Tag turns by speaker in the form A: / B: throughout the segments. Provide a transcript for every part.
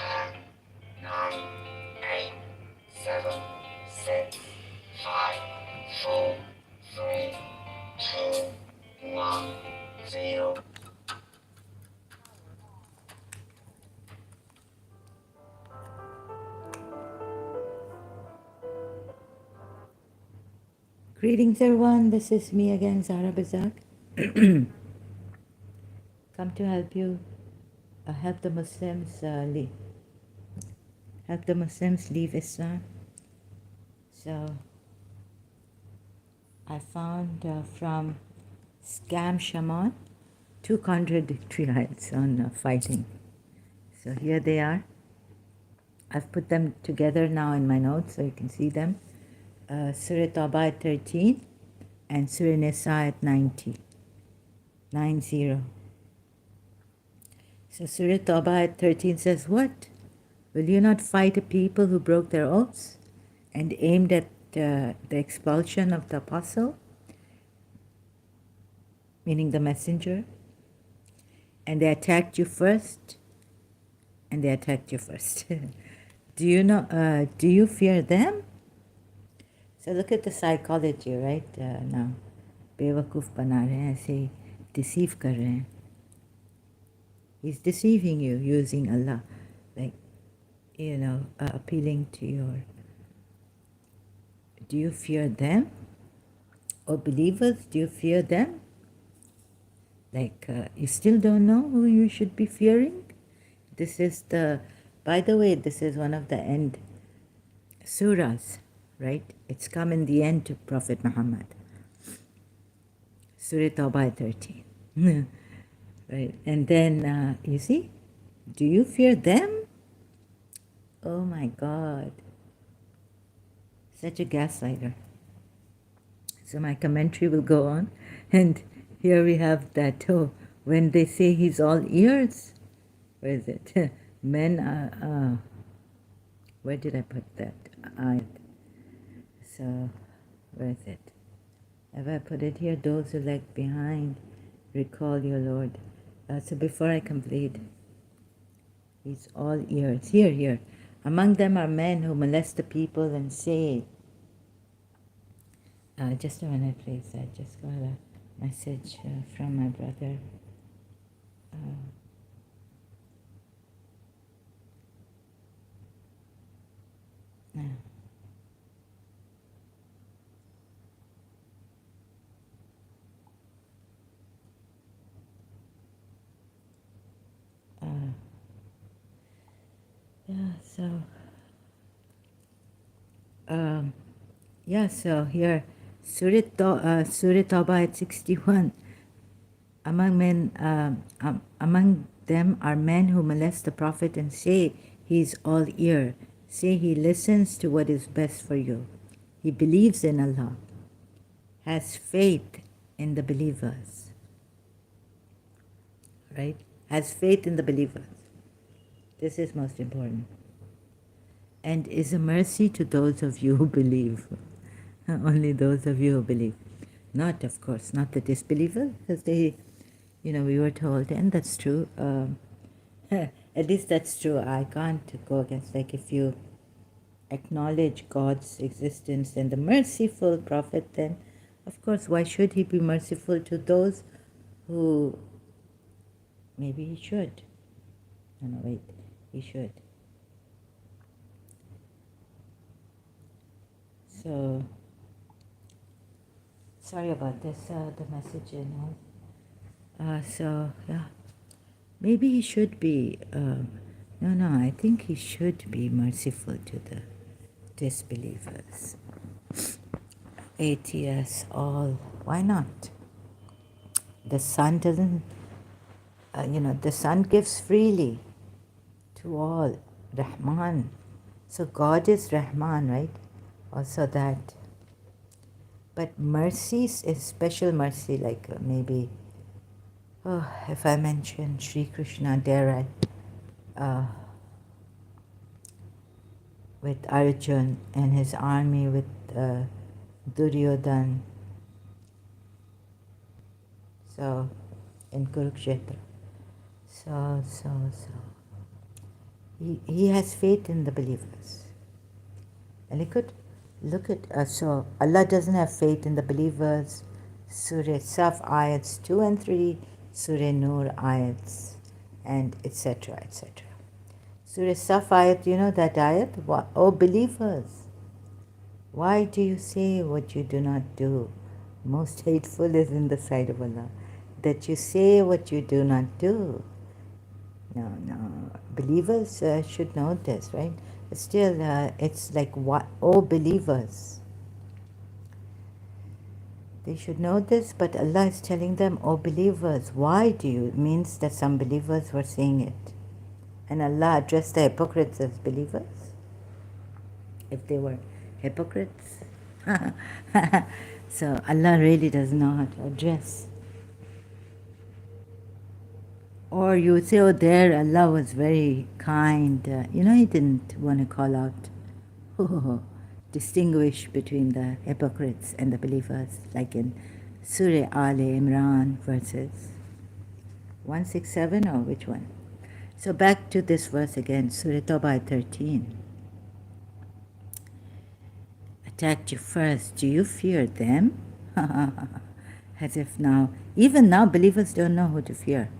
A: 10, 9, 8, 7, 6, 5, 4, 3, 2, 1, 0.
B: Greetings, everyone. This is me again, Zara Bazak. Come to help you help the Muslims leave Islam. So I found from Scam Shaman 2 contradictory ayats on fighting. So here they are. I've put them together now in my notes so you can see them. Surah Tawbah at 13 and Surah Nisa at 90. 90. So Surah Tawbah at 13 says, what? Will you not fight a people who broke their oaths and aimed at the expulsion of the apostle, meaning the messenger? And they attacked you first, Do you fear them? So look at the psychology, right? Now, बेवकूफ़ बना रहे हैं, ऐसे deceive कर रहे हैं. He's deceiving you using Allah, like, appealing to your. Do you fear them? Or believers, do you fear them? Like, you still don't know who you should be fearing? By the way, this is one of the end surahs, right? It's come in the end to Prophet Muhammad. Surah Tawbah 13. Right, and then, you see, do you fear them? Oh my God. Such a gaslighter. So my commentary will go on, and here we have that, when they say he's all ears, where is it? Men are, where did I put that? So, where is it? Have I put it here? Those who lag behind, recall your Lord. So before I complete, he's all ears. Here. Among them are men who molest the people and say, just a minute, please. I just got a message from my brother. So here, Surah Tawbah at 61. Among them are men who molest the Prophet and say he is all ear. Say he listens to what is best for you. He believes in Allah, has faith in the believers. Right? Has faith in the believers. This is most important. And is a mercy to those of you who believe. Only those of you who believe. Not, of course, not the disbelievers, because they, we were told, and that's true. At least that's true. I can't go against, like, if you acknowledge God's existence and the merciful Prophet, then, of course, why should he be merciful to those who, maybe he should. No, wait, he should. So, sorry about this, the message and all. So, yeah, maybe he should be, no, I think he should be merciful to the disbelievers. Atheists, all, why not? The sun doesn't, the sun gives freely to all, Rahman. So God is Rahman, right? Also that. But mercies is special mercy, like maybe, if I mention Sri Krishna, dare I, with Arjun and his army, with Duryodhan, so in Kurukshetra. So. He has faith in the believers. And look at, so Allah doesn't have faith in the believers. Surah Saf ayats 2 and 3, Surah Nur ayats, and etc. etc. Surah Saf ayat, you know that ayat? O believers, why do you say what you do not do? Most hateful is in the sight of Allah, that you say what you do not do. No, no. Believers should know this, right? Still, it's like, what? Oh, believers. They should know this, but Allah is telling them, oh, believers. Why do you? It means that some believers were saying it. And Allah addressed the hypocrites as believers, if they were hypocrites. So Allah really doesn't know how to address. Or you would say, oh, there Allah was very kind. He didn't want to call out, distinguish between the hypocrites and the believers, like in Surah Ali Imran verses 167, or which one? So back to this verse again, Surah Tawbah 13. Attacked you first, do you fear them? As if now, even now, believers don't know who to fear.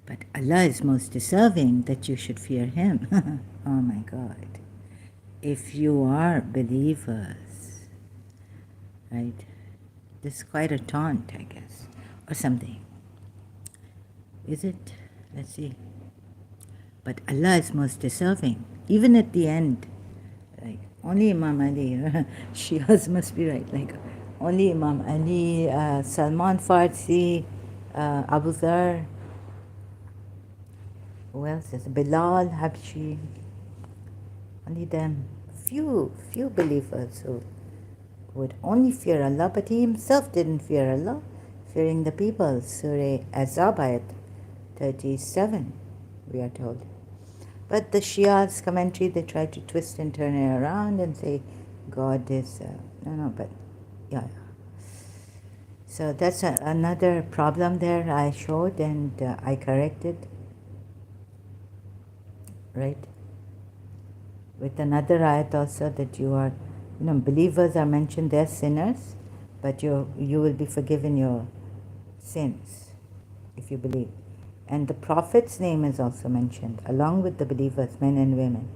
B: But Allah is most deserving that you should fear Him. Oh my God. If you are believers, right? This is quite a taunt, I guess, or something. Is it? Let's see. But Allah is most deserving. Even at the end, like only Imam Ali, Shias must be right, like only Imam Ali, Salman Farsi, Abu Dhar, who else is Bilal, Habshi, only them. Few believers who would only fear Allah, but he himself didn't fear Allah, fearing the people. Surah Azab ayat 37, we are told. But the Shia's commentary, they try to twist and turn it around and say God is, but yeah. So that's another problem there I showed and I corrected, right? With another ayat also, that you are, believers are mentioned, they're sinners, but you will be forgiven your sins if you believe. And the Prophet's name is also mentioned, along with the believers, men and women.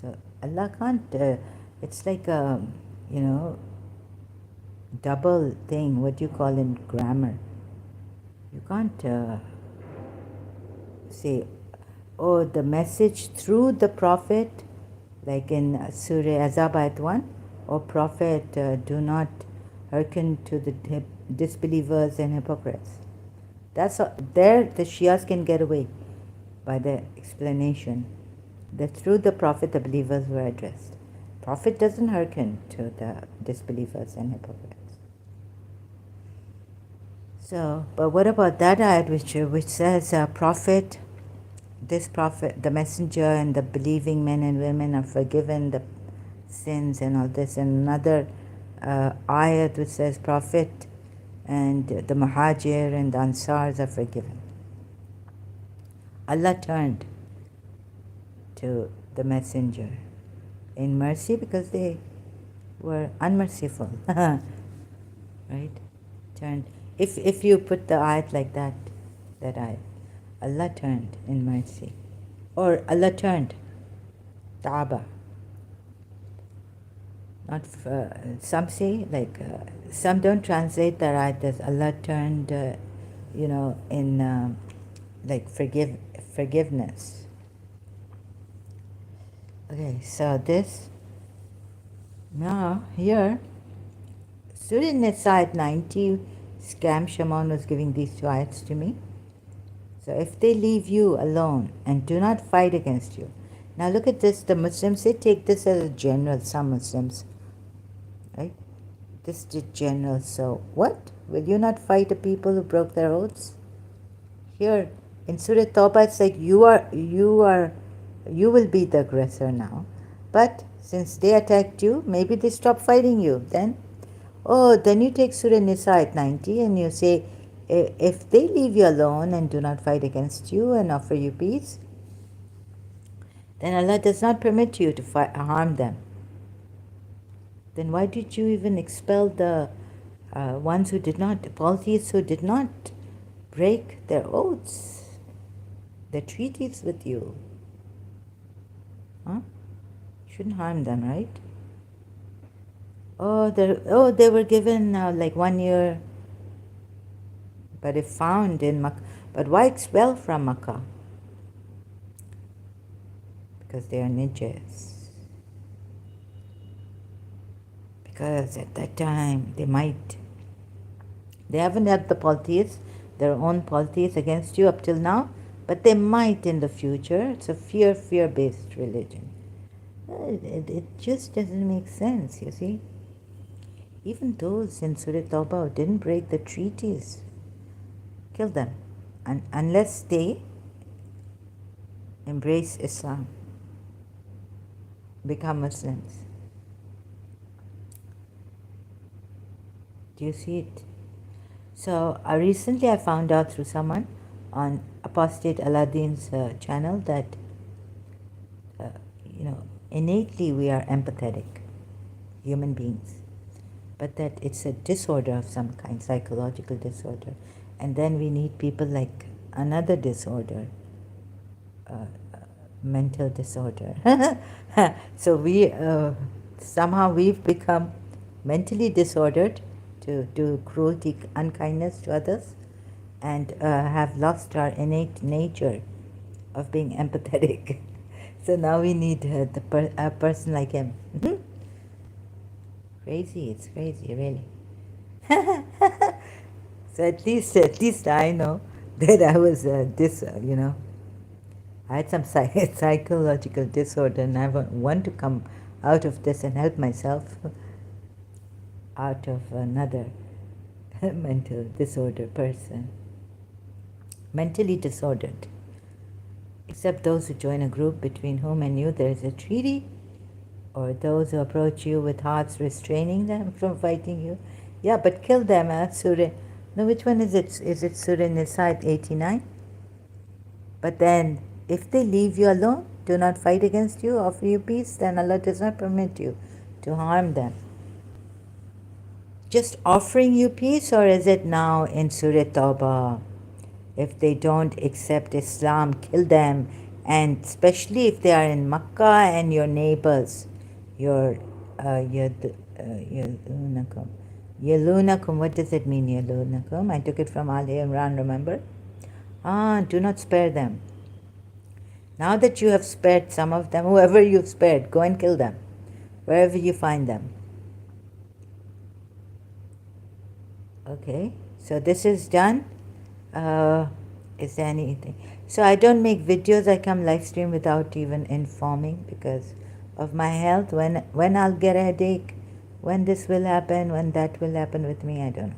B: So Allah can't, it's like a, double thing, what you call in grammar. You can't say, oh, the message through the Prophet, like in Surah Azab ayat 1, oh Prophet, do not hearken to the disbelievers and hypocrites. That's there the Shias can get away by the explanation that through the Prophet the believers were addressed. Prophet doesn't hearken to the disbelievers and hypocrites. So, but what about that ayat which says Prophet, this Prophet, the messenger and the believing men and women are forgiven the sins and all this, and another ayat which says Prophet and the Muhajir and the Ansars are forgiven. Allah turned to the messenger in mercy because they were unmerciful. Right? Turned. If you put the ayat like that ayat, Allah turned in mercy. Or Allah turned, Taaba. Not some say, like, some don't translate the ayat as Allah turned, in like forgiveness. Okay, so this, now here, Surah Nisa 90, Scam Shaman was giving these two ayats to me. So if they leave you alone and do not fight against you. Now look at this, the Muslims, they take this as a general, some Muslims, right? This is general, so what? Will you not fight the people who broke their oaths? Here in Surah Tawbah, it's like you will be the aggressor now. But since they attacked you, maybe they stop fighting you. Then you take Surah Nisa at 90 and you say, if they leave you alone and do not fight against you and offer you peace, then Allah does not permit you to harm them. Then why did you even expel the ones who did not, the polytheists who did not break their oaths, their treaties with you? Huh? Shouldn't harm them, right? They were given like 1 year, but if found in Makkah. But why expel from Makkah? Because they are ninjas. Because at that time they haven't had the polytheists, their own polytheists against you up till now, but they might in the future. It's a fear-based religion. It just doesn't make sense, you see. Even those in Surah Tawbah didn't break the treaties. Kill them. Unless they embrace Islam, become Muslims. Do you see it? So recently I found out through someone on Apostate Aladdin's channel that innately we are empathetic human beings, but that it's a disorder of some kind, psychological disorder, and then we need people like another disorder, mental disorder. So we somehow we've become mentally disordered to do cruelty, unkindness to others, and have lost our innate nature of being empathetic. So now we need a person like him. Crazy, it's crazy, really. So at least I know that I was I had some psychological disorder, and I want to come out of this and help myself out of another mental disorder person. Mentally disordered. Except those who join a group between whom and you there is a treaty, or those who approach you with hearts restraining them from fighting you. Yeah, but kill them, Surah. No, which one is it? Is it Surah Nisa 89? But then, if they leave you alone, do not fight against you, offer you peace, then Allah does not permit you to harm them. Just offering you peace, or is it now in Surah Tawbah? If they don't accept Islam, kill them, and especially if they are in Makkah and your neighbors, your yalunakum. Yalunakum, what does it mean, yalunakum? I took it from Ali Imran, remember? Do not spare them. Now that you have spared some of them, whoever you've spared, go and kill them, wherever you find them. Okay, so this is done. Is there anything? So I don't make videos, I come live stream without even informing because of my health. When I'll get a headache, when this will happen, when that will happen with me, I don't know.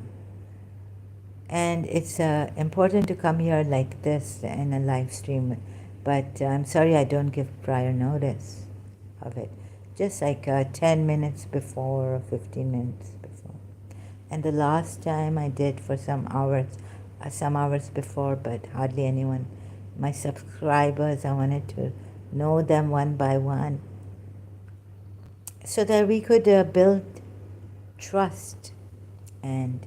B: And it's important to come here like this in a live stream, but I'm sorry I don't give prior notice of it. Just like 10 minutes before or 15 minutes before. And the last time I did for some hours before, but hardly anyone. My subscribers, I wanted to know them one by one so that we could build trust and,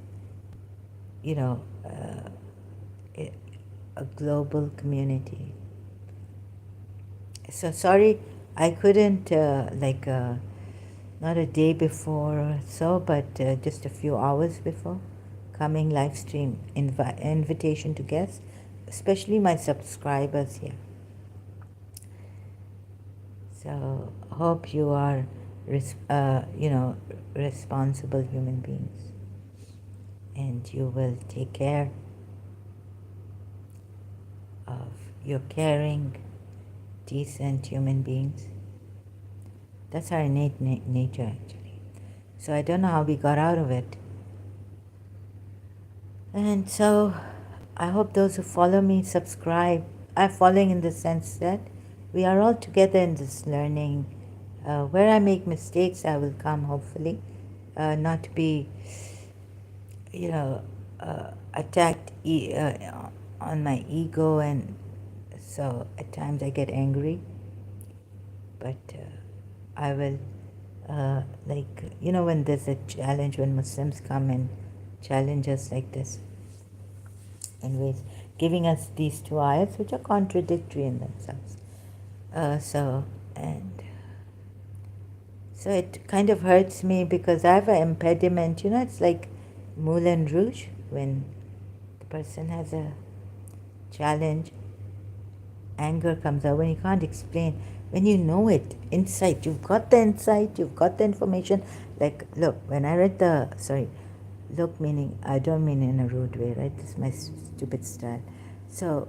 B: a global community. So sorry, I couldn't, not a day before or so, but just a few hours before, coming live stream, invitation to guests, especially my subscribers here. So hope you are, responsible human beings, and you will take care of your caring, decent human beings. That's our innate nature, actually. So I don't know how we got out of it. And so I hope those who follow me subscribe. I'm following in the sense that we are all together in this learning. Where I make mistakes, I will come, hopefully. Not to be, attacked on my ego, and so at times I get angry. but I will, like, when there's a challenge, when Muslims come and challenge us like this, anyways, giving us these two ayats which are contradictory in themselves. And so it kind of hurts me because I have an impediment. It's like Moulin Rouge when the person has a challenge, anger comes out when you can't explain. When you know it inside, you've got the insight, you've got the information. Like, look, when I read look meaning, I don't mean in a rude way, right? This is my stupid style. So,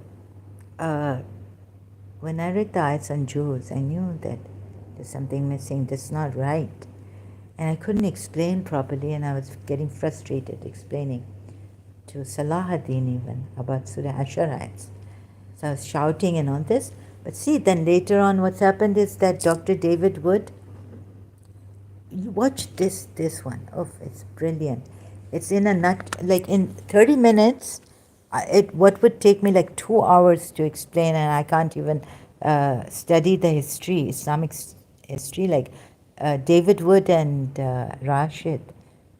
B: when I read the ayats on Jews, I knew that there's something missing, that's not right. And I couldn't explain properly, and I was getting frustrated explaining to Salahuddin even about Surah Asharayats. So I was shouting and all this. But see, then later on what's happened is that Dr. David Wood, you watch this one. Oh, it's brilliant. It's in a nut, like in 30 minutes, what would take me like 2 hours to explain, and I can't even study the history, Islamic history, like David Wood and Rashid,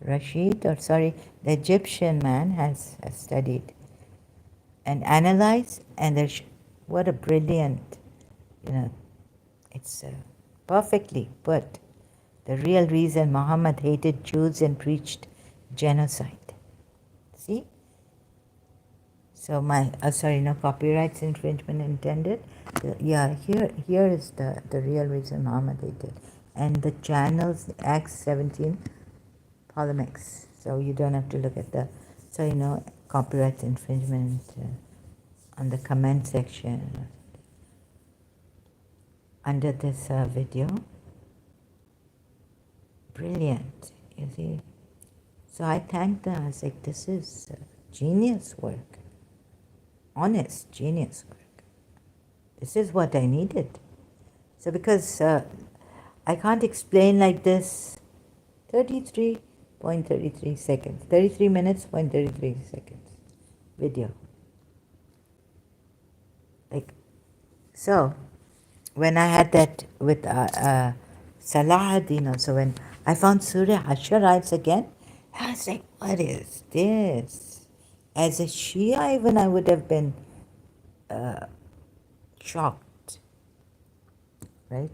B: the Egyptian man has studied and analyzed, and what a brilliant, it's perfectly put. The real reason Muhammad hated Jews and preached genocide. See? So no copyrights infringement intended. Here is the real reason Muhammad hated. And the channels, Acts 17, polemics. So you don't have to look at copyright infringement on the comment section under this video. Brilliant, you see. So I thanked them. I was like, this is genius work. Honest, genius work. This is what I needed. So because I can't explain like this, 33.33 seconds, 33 minutes, 0.33 seconds video. Like, so when I had that with Salahuddin also, when I found Surah Asharayats again, I was like, what is this? As a Shia, even I would have been shocked, right?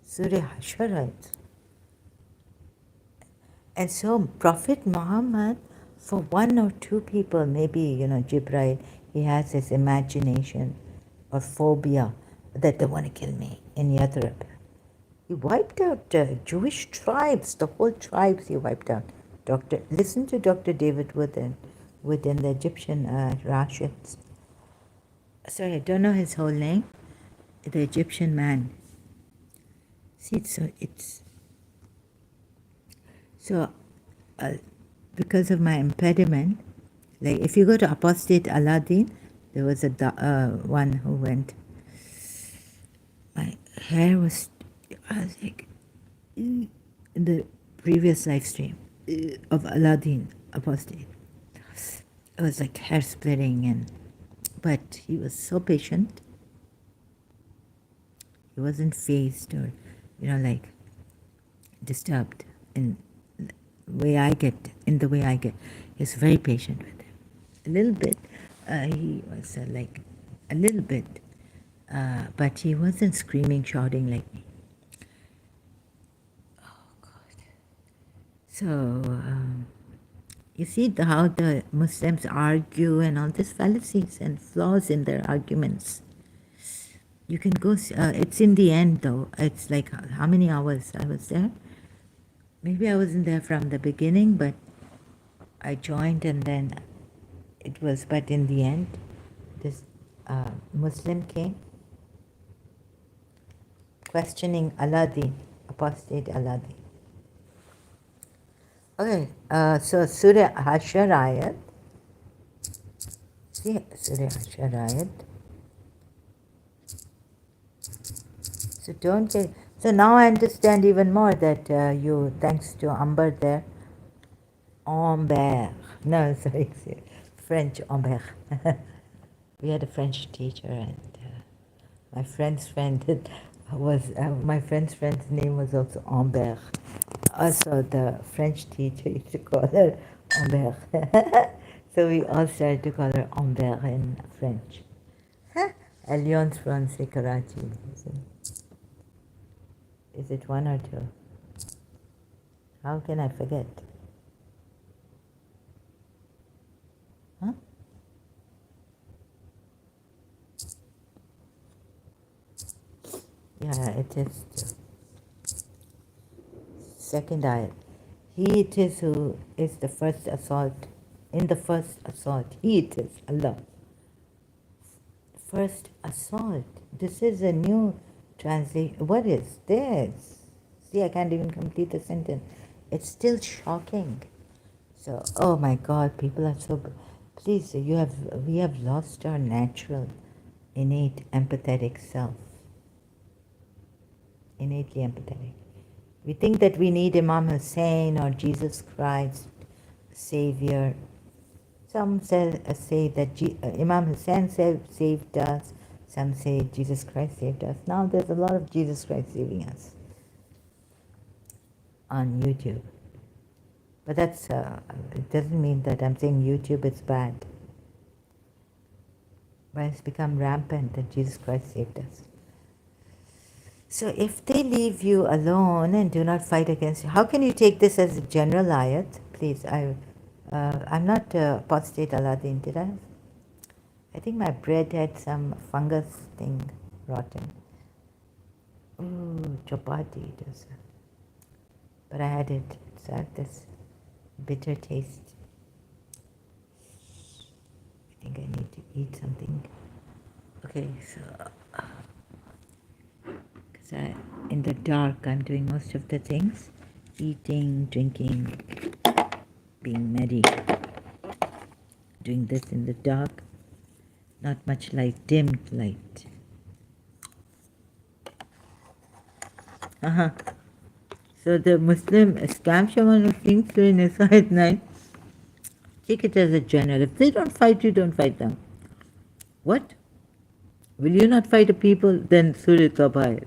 B: Surah Asharayats. And so Prophet Muhammad, for one or two people, maybe, Jibreel, he has his imagination or phobia that they want to kill me in Yathrib. He wiped out Jewish tribes, the whole tribes he wiped out. Listen to Dr. David Wood within the Egyptian Rashids. Sorry, I don't know his whole name. The Egyptian man. See, so because of my impediment, like if you go to Apostate Aladdin, there was a one who went. My hair was, I was like, in the previous live stream of Aladdin, Apostate. It was like hair splitting, but he was so patient. He wasn't fazed or, like disturbed in the way I get. He's very patient with him. A little bit. He was like a little bit, but he wasn't screaming, shouting like me. Oh God. So you see how the Muslims argue and all these fallacies and flaws in their arguments. You can go, it's in the end though. It's like how many hours I was there? Maybe I wasn't there from the beginning, but I joined and then but in the end, this Muslim came questioning Aladdin, apostate Aladdin. Okay, so Surah Asharayat. See, Surah Asharayat. So now I understand even more that thanks to Amber there, no, sorry, French Amber. We had a French teacher, and my friend's friend was my friend's name was also Ambert. Also, the French teacher used to call her Ambert. So we all started to call her Ambert in French. Alliance Francaise Karachi. Is it one or two? How can I forget? Huh? Yeah, it is two. Second ayat. He it is who is the first assault. In the first assault, he it is, Allah. First assault. This is a new translation. What is this? See, I can't even complete the sentence. It's still shocking. So, oh my God, people are so. Please, we have lost our natural, innate, empathetic self. Innately empathetic. We think that we need Imam Hussein or Jesus Christ, Savior. Some say that Imam Hussein saved us. Some say Jesus Christ saved us. Now there's a lot of Jesus Christ saving us on YouTube. But that's it doesn't mean that I'm saying YouTube is bad. But it's become rampant that Jesus Christ saved us. So if they leave you alone and do not fight against you, how can you take this as a general ayat? Please, I'm not apostate Aladdin, did I? I think my bread had some fungus thing rotten. Ooh, chapati does. But I had it. It's had this bitter taste. I think I need to eat something. Okay, so in the dark, I'm doing most of the things. Eating, drinking, being merry. Doing this in the dark. Not much light, dimmed light. So the Muslim Islam Shaman of things in Nisa at night, take it as a general. If they don't fight you, don't fight them. What? Will you not fight the people? Then Surah Tawbah.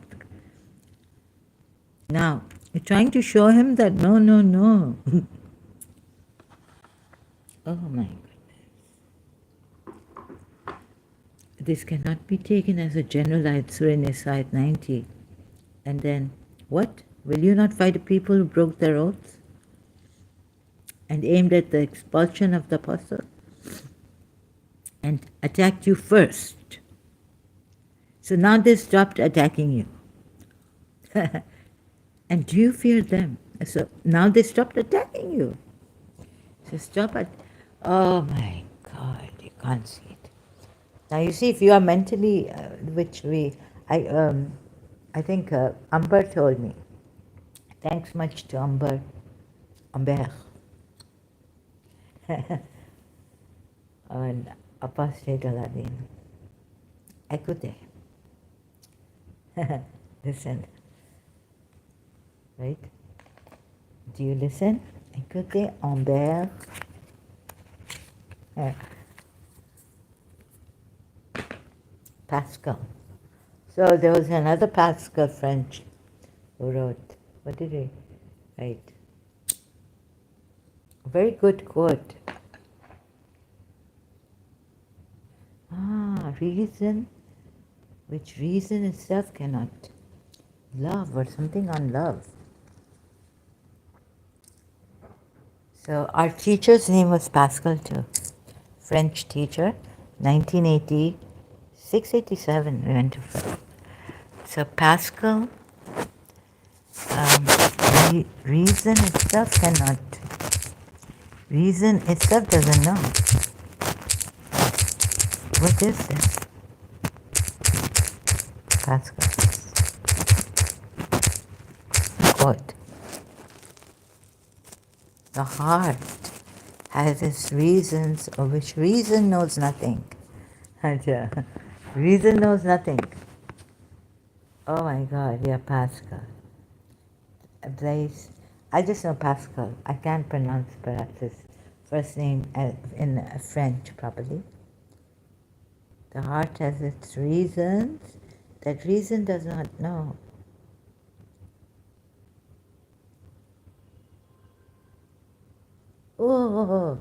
B: Now, you're trying to show him that no. Oh my goodness. This cannot be taken as a generalized Surah Nisa at 90. And then, what? Will you not fight the people who broke their oaths and aimed at the expulsion of the apostle and attacked you first? So now they stopped attacking you. And do you fear them? So now they stopped attacking you. So stop it. Oh my God, you can't see it. Now you see, if you are mentally, I think Amber told me. Thanks much to Amber. On apostate Aladdin. Écoutez. Listen. Right? Do you listen? Écoutez, Amber. Pascal. So there was another Pascal French who wrote, what did he write? A very good quote. Reason, which reason itself cannot. Love, or something on love. So our teacher's name was Pascal too. French teacher, 1986, 87 we went to France. So Pascal, reason itself cannot. Reason itself doesn't know. What is this? Pascal. Quote. The heart has its reasons of which reason knows nothing. Reason knows nothing. Oh my God, yeah, Pascal. Blaise. I just know Pascal. I can't pronounce perhaps his first name in French properly. The heart has its reasons That reason does not know. Oh,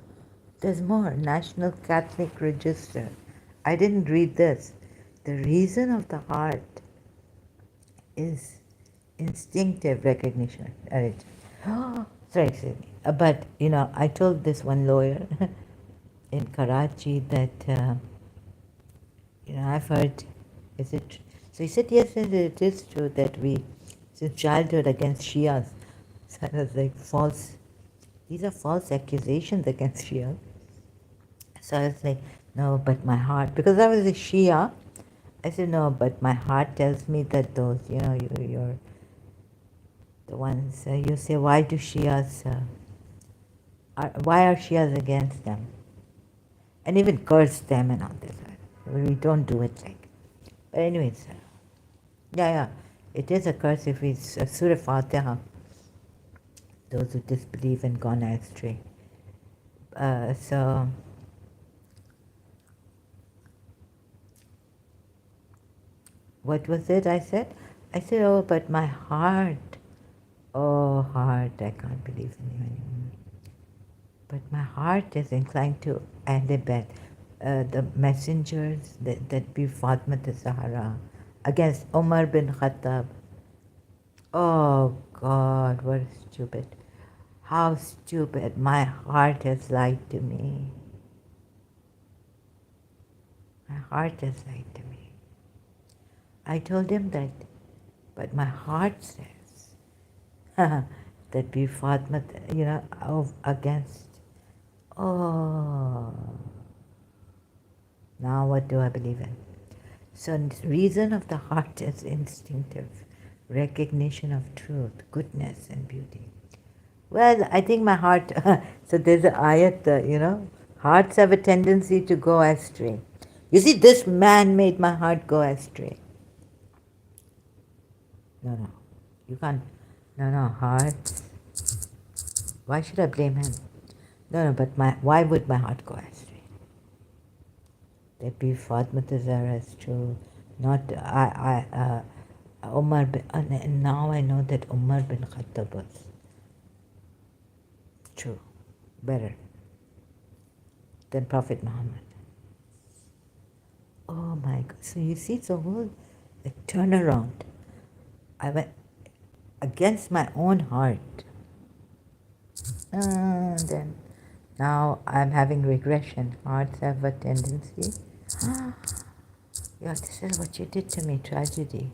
B: there's more. National Catholic Register. I didn't read this. The reason of the heart is instinctive recognition. Sorry, excuse me. But, I told this one lawyer in Karachi that, I've heard, is it? So he said, yes, it is true that we, since childhood, against Shias. So I was like, false. These are false accusations against Shia. So I was like, no, but my heart, because I was a Shia, I said, no, but my heart tells me that those, you're the ones, you say, why do Shias, why are Shias against them? And even curse them and all this. We don't do it like. But anyways, yeah, it is a curse if it's Surah Fatiha, those who disbelieve and gone astray. So, what was it I said? I said, oh, but my heart, oh, heart, I can't believe in you anymore. But my heart is inclined to Ahlul the messengers that be Fatima Zahra against Umar bin Khattab. Oh God, what stupid. How stupid. My heart has lied to me. My heart has lied to me. I told him that, but my heart says that be Fatima, against. Oh, now what do I believe in? So the reason of the heart is instinctive recognition of truth, goodness and beauty. Well, I think my heart, so there's an ayat, hearts have a tendency to go astray. You see, this man made my heart go astray. No, you can't. No, heart. Why should I blame him? No, but why would my heart go astray? That be Fatima Zahra is true, not Umar bin, and now I know that Umar bin Khattab was true, better than Prophet Muhammad. Oh my God! So you see, it's a whole turnaround. I went against my own heart, and then now I'm having regression. Hearts have a tendency. Yeah, this is what you did to me, tragedy.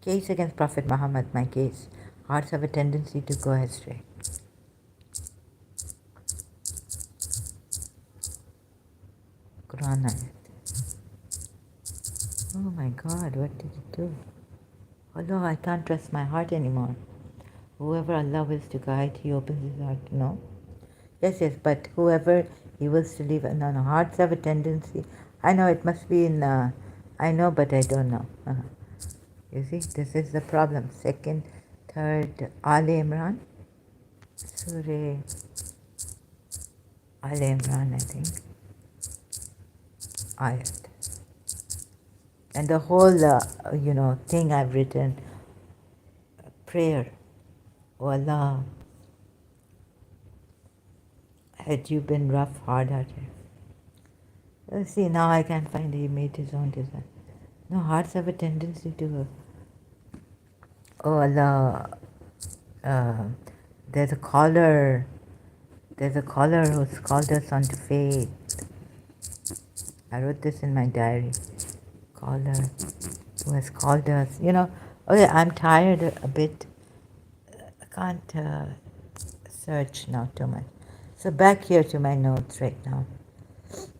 B: Case against Prophet Muhammad, my case. Hearts have a tendency to go astray. Quran ayat. Oh my God, what did it do? Oh no, I can't trust my heart anymore. Whoever Allah wills to guide, He opens His heart. No? Yes, but whoever He wills to leave, no, hearts have a tendency. I know it must be in, I know, but I don't know. You see, this is the problem. Second, third, Ali Imran. Surah Ali Imran, I think. Ayat. And the whole, thing I've written, prayer. Oh Allah, had you been rough, hard-hearted. See, now I can't find He made His own design. No, hearts have a tendency to, oh Allah, there's a caller who's called us onto faith. I wrote this in my diary. Caller who has called us. Okay, I'm tired a bit. I can't search now too much. So back here to my notes right now.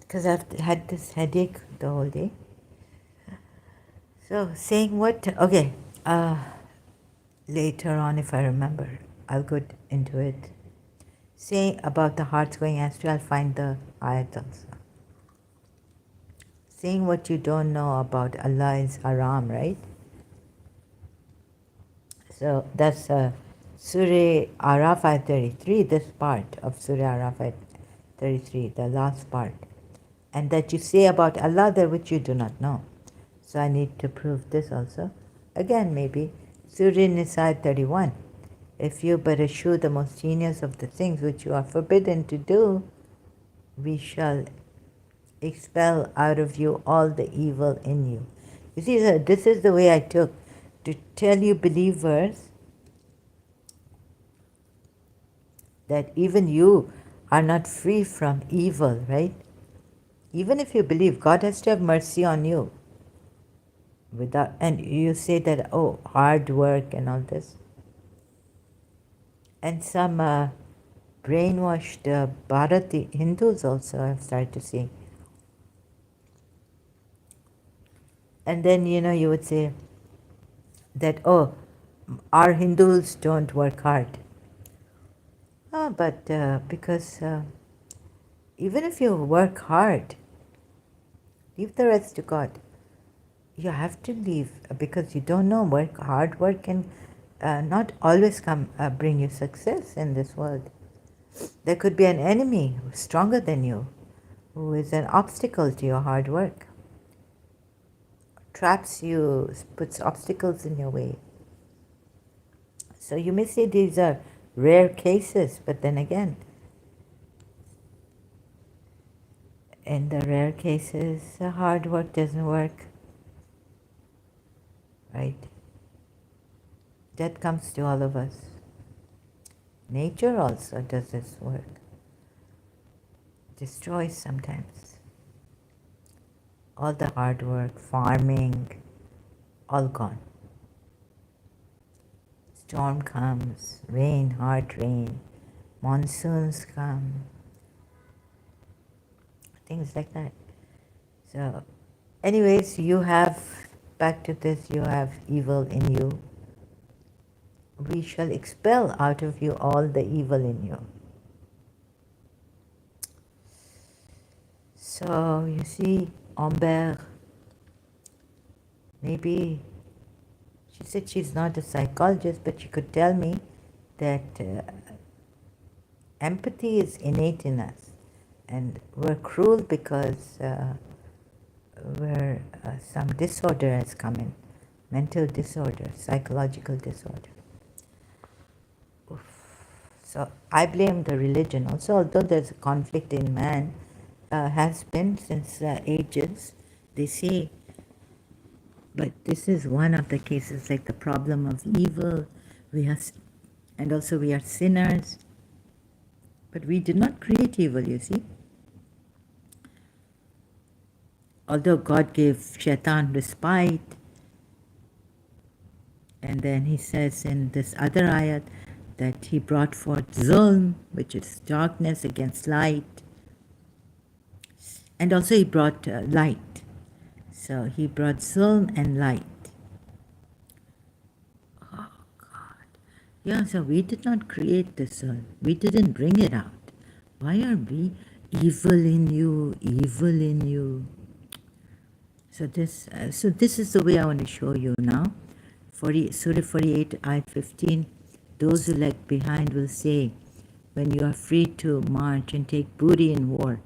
B: Because I've had this headache the whole day. So saying what? Okay, later on if I remember, I'll go into it. Saying about the hearts going astray, I'll find the ayat also. Saying what you don't know about Allah is haram, right? So that's Surah Araf ayat 33, this part of Surah Araf ayat 33, the last part. And that you say about Allah that which you do not know. So I need to prove this also. Again, maybe Surya Nisa 31. If you but eschew the most heinous of the things which you are forbidden to do, we shall expel out of you all the evil in you. You see, this is the way I took to tell you believers that even you are not free from evil, right? Even if you believe, God has to have mercy on you. And you say that, oh, hard work and all this. And some brainwashed Bharati Hindus also I've started to see. And then, you would say that, oh, our Hindus don't work hard. But because even if you work hard, leave the rest to God. You have to leave because you don't know. Hard work can not always bring you success in this world. There could be an enemy stronger than you who is an obstacle to your hard work. Traps you, puts obstacles in your way. So you may say these are rare cases, but then again, in the rare cases, hard work doesn't work, right? That comes to all of us. Nature also does this work. Destroys sometimes. All the hard work, farming, all gone. Storm comes, rain, hard rain, monsoons come, things like that. So, anyways, you have, back to this, you have evil in you. We shall expel out of you all the evil in you. So, you see, Amber, maybe, she said she's not a psychologist, but she could tell me that empathy is innate in us. And we're cruel because some disorder has come in. Mental disorder, psychological disorder. Oof. So I blame the religion also, although there's a conflict in man, has been since ages. They say, but this is one of the cases, like the problem of evil. And also we are sinners. But we did not create evil, you see. Although God gave Shaitan respite, and then he says in this other ayat that he brought forth zulm, which is darkness against light, and also he brought light. So he brought zulm and light. Oh God. Yeah, so we did not create the zulm. We didn't bring it out. Why are we evil in you, evil in you? So this is the way I want to show you now. Surah 48, ayat 15. Those who lag behind will say, when you are free to march and take booty in war,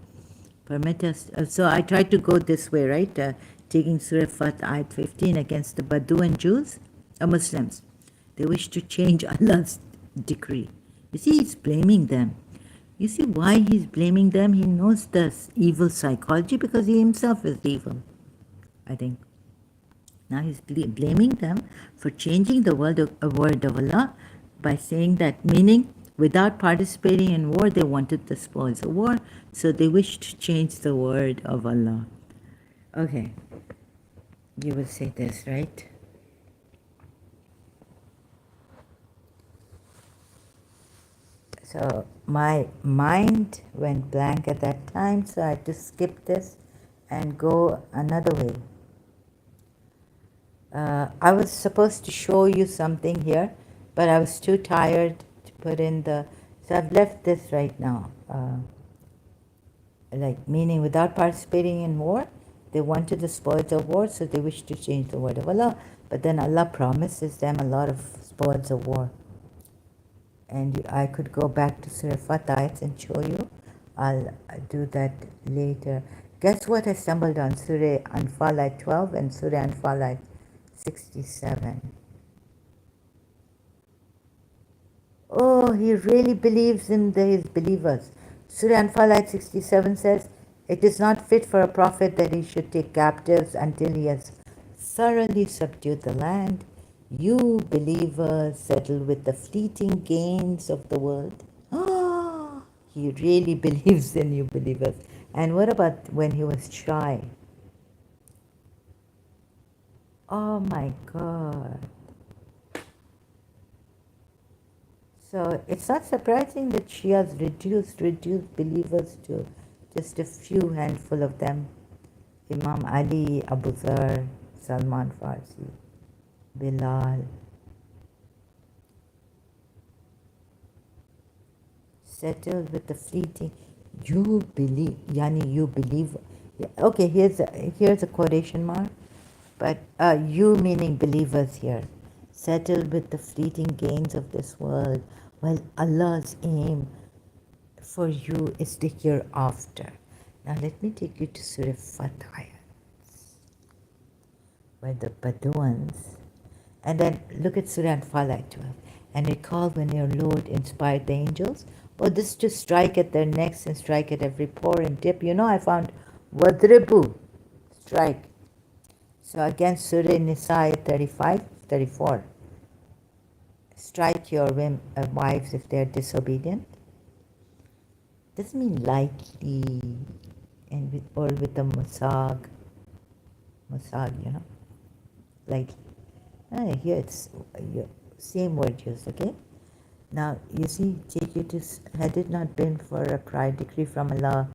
B: permit us. So I tried to go this way, right? Taking Surah ayat 15 against the Bedouin Jews, Muslims. They wish to change Allah's decree. You see, he's blaming them. You see why he's blaming them? He knows this evil psychology because he himself is evil, I think. Now he's blaming them for changing the word of Allah by saying that, meaning without participating in war, they wanted the spoils of war, so they wished to change the word of Allah. Okay, you will say this, right? So my mind went blank at that time, so I had to skip this and go another way. I was supposed to show you something here, but I was too tired to put in so I've left this right now. Like, meaning without participating in war, they wanted the spoils of war, so they wished to change the word of Allah. But then Allah promises them a lot of spoils of war. And I could go back to Surah Ayats and show you. I'll do that later. Guess what I stumbled on? Surah Anfal at 12 and Surah Anfal at 67. Oh, he really believes in his believers. Surah Anfal at 67 says, "It is not fit for a prophet that he should take captives until he has thoroughly subdued the land. You believers settle with the fleeting gains of the world." Oh, he really believes in you believers. And what about when he was shy? Oh my God. So it's not surprising that Shias reduced believers to just a few handful of them. Imam Ali, Abu Dhar, Salman Farsi, Bilal. Settled with the fleeting. You believe, Yani, you believe. Okay, here's a quotation mark, but you meaning believers here. Settled with the fleeting gains of this world, while Allah's aim for you is the hereafter. Now let me take you to Surah Fatah, where the Bedouins, and then look at Surah Anfal at 12. And recall when your Lord inspired the angels, or this to strike at their necks and strike at every pore and tip. You know, I found Wadribu, strike. So against Surah Nisa 35, 34. Strike your wives if they're disobedient. Doesn't mean lightly and with a masag, you know, lightly. Here it's same word used, okay? Now, you see, take you to, had it not been for a prior decree from Allah,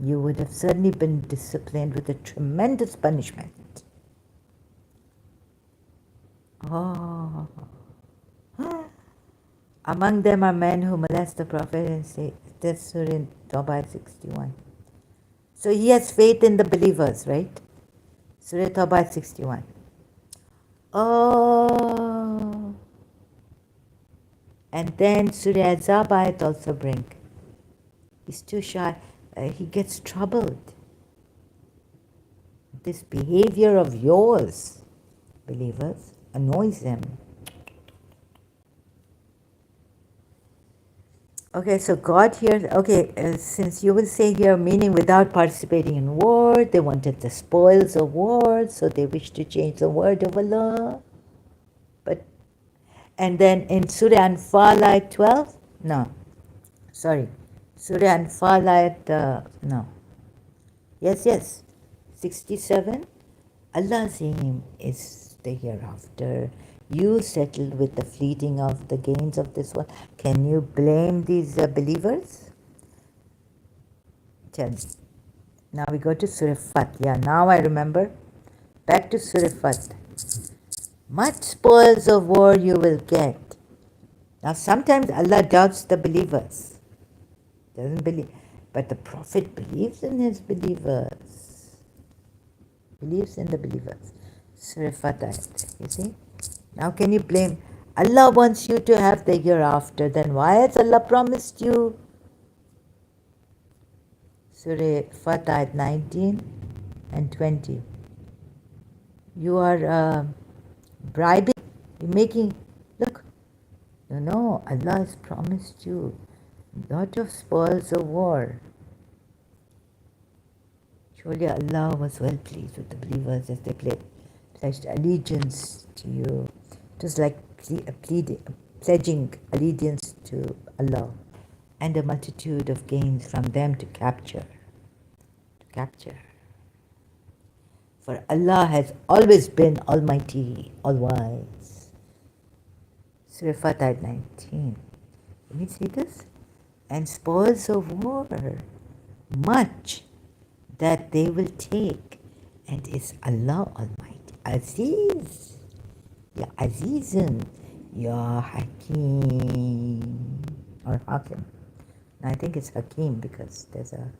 B: you would have certainly been disciplined with a tremendous punishment. Oh. Among them are men who molest the Prophet and say, that's Surah in Tawbah 61. So he has faith in the believers, right? Surah Tawbah 61. Oh. And then Surah Azab ayat also bring. He's too shy. He gets troubled. This behavior of yours, believers, annoys him. Okay, so God here, okay, since you will say here, meaning without participating in war, they wanted the spoils of war, so they wish to change the word of Allah. But, and then in Surah Anfal ayat 12, no, sorry, Surah Anfal ayat, no, yes, 67, Allah's aim is the hereafter. You settled with the fleeting of the gains of this world. Can you blame these believers? Tell me. Now we go to Surah Fat. Yeah, now I remember. Back to Surah Fat. Much spoils of war you will get. Now sometimes Allah doubts the believers. Doesn't believe. But the Prophet believes in his believers. Believes in the believers. Surah Fatah, you see? Now can you blame? Allah wants you to have the hereafter. Then why has Allah promised you? Surah Fatah 19 and 20. You are bribing, you're making, look, no, Allah has promised you a lot of spoils of war. Surely Allah was well pleased with the believers as they pledged allegiance to you. It was like pledging allegiance to Allah, and a multitude of gains from them to capture. For Allah has always been Almighty, All-Wise. Surah Fatah 19. Let me see this. And spoils of war, much that they will take, and is Allah Almighty. Aziz, Ya Azizun, Ya Hakim, or Hakim. I think it's Hakim because there's a,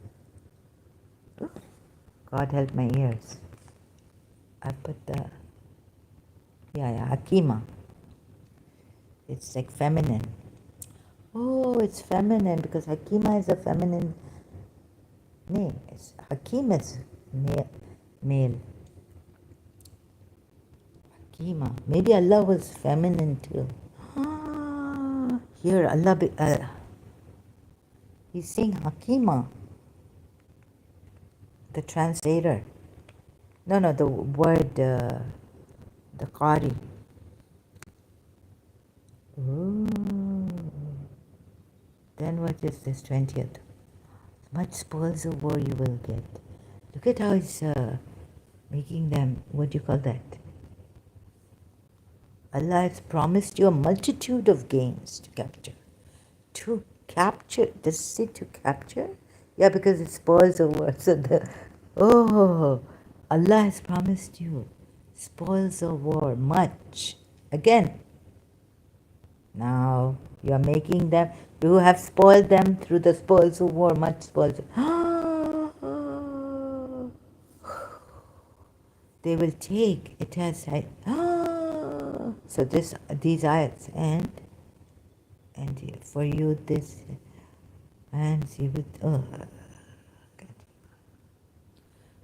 B: God help my ears. I put the, Hakima. It's like feminine. Oh, it's feminine because Hakima is a feminine name. Hakim is male. Hakima. Maybe Allah was feminine too. Here Allah, he's saying Hakima, the translator. No, the word, the Qari. Ooh. Then what is this 20th? Much spoils of war you will get. Look at how he's making them, what do you call that? Allah has promised you a multitude of gains to capture. To capture, does it say to capture? Yeah, because it spoils of war. So Allah has promised you spoils of war, much. Again, now you are making them, you have spoiled them through the spoils of war, much spoils. They will take, it has said, so these ayats, and for you this, and you would,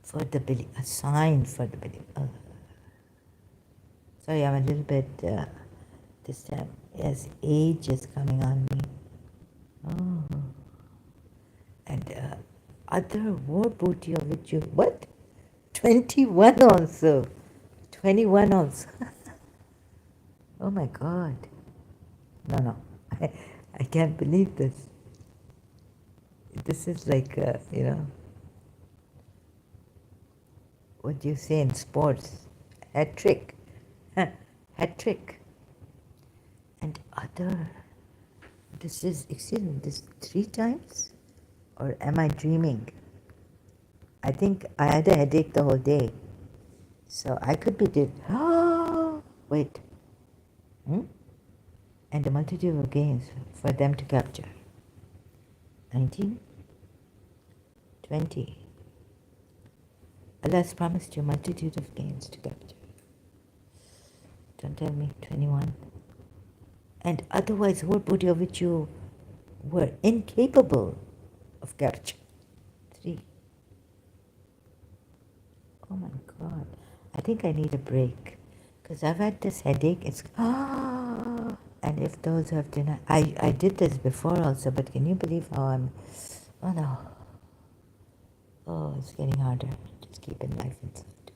B: for the belief, a sign for the belief. Sorry, I'm a little bit, this time, as age is coming on me. And other war booty of which you, what? 21 also. 21 also. Oh my God. No. I can't believe this. This is like, what do you say in sports? Hat trick. Hat trick. And other, this is 3 times? Or am I dreaming? I think I had a headache the whole day. So I could be wait. And a multitude of gains for them to capture. 19, 20. Allah has promised you a multitude of gains to capture. Don't tell me 21. And otherwise, whole body of which you were incapable of capture. 3. Oh my God. I think I need a break. Because I've had this headache. It's and if those who have denied, I did this before also, but can you believe how I'm, oh no. Oh, it's getting harder. Just keeping life inside.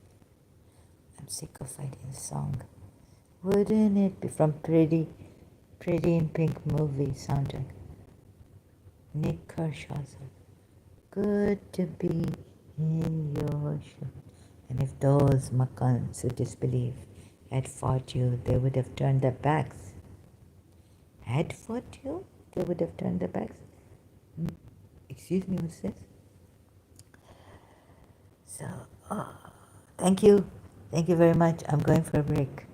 B: I'm sick of fighting the song. Wouldn't it be from Pretty in Pink movie soundtrack? Nick Kershaw's. Good to be in your shoes. And if those Makkans who disbelieve had fought you, they would have turned their backs. Had fought you? They would have turned their backs? Excuse me, what's this? So, thank you. Thank you very much. I'm going for a break.